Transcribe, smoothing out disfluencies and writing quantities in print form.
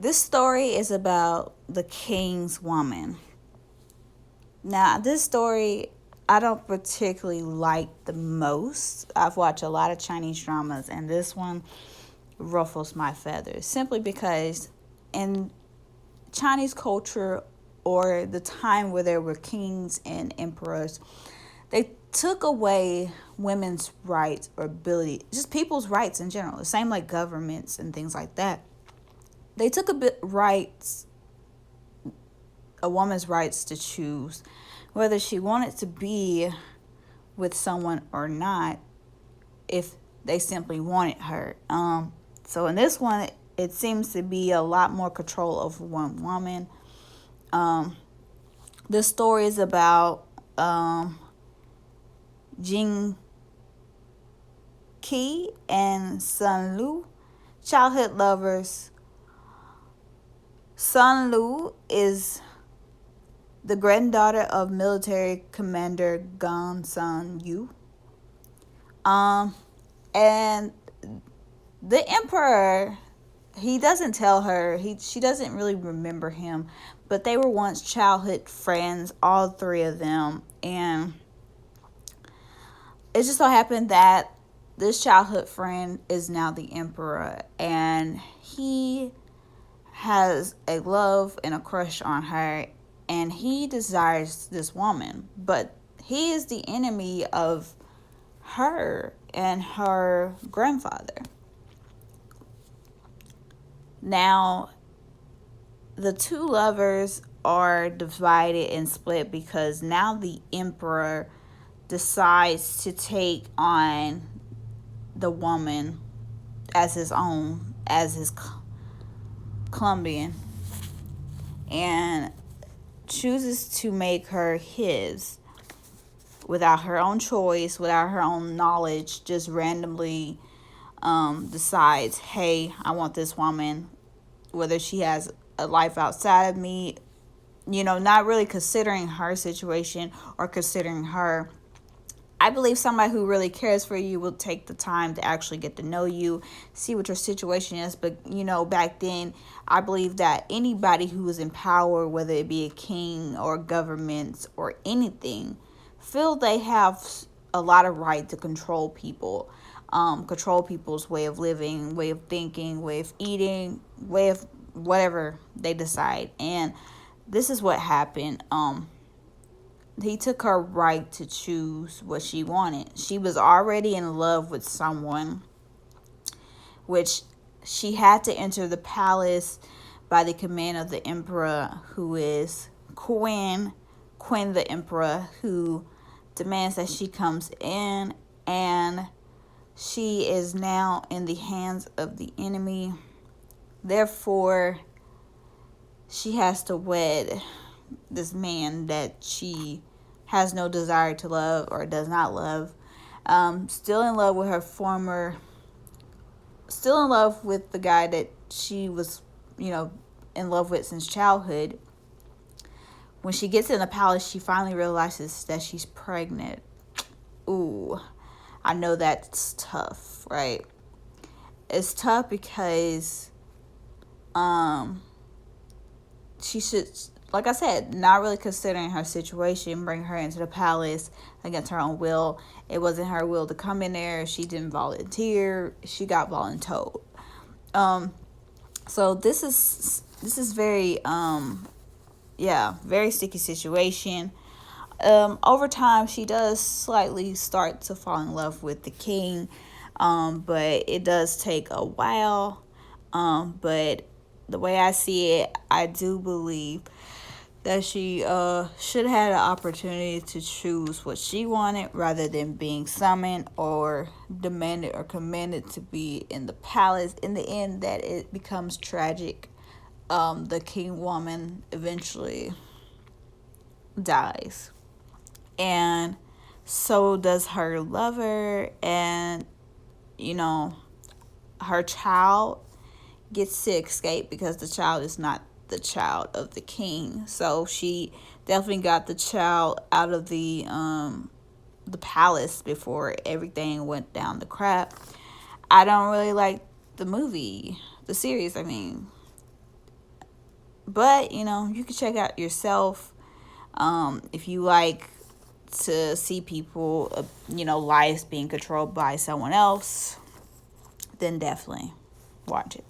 This story is about the king's woman. Now, this story I don't particularly like the most. I've watched a lot of Chinese dramas, and this one ruffles my feathers simply because in Chinese culture, or the time where there were kings and emperors, they took away women's rights or ability, just people's rights in general. The same like governments and things like that. They took a woman's rights to choose whether she wanted to be with someone or not, if they simply wanted her. So in this one, it seems to be a lot more control over one woman. Um, this story is about Jing Qi and Sun Lu, childhood lovers. Sun Lu is the granddaughter of military commander Gong Sun Yu. And the emperor, he doesn't tell her. She doesn't really remember him, but they were once childhood friends, all three of them. And it just so happened that this childhood friend is now the emperor, and he has a love and a crush on her, and he desires this woman, but he is the enemy of her and her grandfather. Now, the two lovers are divided and split because now the emperor decides to take on the woman as his own, as his Colombian, and chooses to make her his without her own choice, without her own knowledge, just randomly decides, hey, I want this woman, whether she has a life outside of me, not really considering her situation or considering her. I believe somebody who really cares for you will take the time to actually get to know you, see what your situation is. But, back then, I believe that anybody who was in power, whether it be a king or governments or anything, feel they have a lot of right to control people, control people's way of living, way of thinking, way of eating, way of whatever they decide. And this is what happened. He took her right to choose what she wanted. She was already in love with someone, which she had to enter the palace by the command of the emperor, who is Queen the emperor, who demands that she comes in, and she is now in the hands of the enemy. Therefore, she has to wed this man that she has no desire to love or does not love. Still in love with still in love with the guy that she was, in love with since childhood. When she gets in the palace, she finally realizes that she's pregnant. Ooh, I know that's tough, right? It's tough because she should, like I said, not really considering her situation, bring her into the palace against her own will. It wasn't her will to come in there. She didn't volunteer. She got voluntold. So this is very very sticky situation. Over time, she does slightly start to fall in love with the king, but it does take a while. But the way I see it, I do believe that she should have had an opportunity to choose what she wanted rather than being summoned or demanded or commanded to be in the palace. In the end, that it becomes tragic. The king woman eventually dies, and so does her lover, and her child gets to escape because the child is not the child of the king. So she definitely got the child out of the palace before everything went down the crap. I don't really like the series. I mean, But, you can check out yourself. If you like to see people, lives being controlled by someone else, then definitely watch it.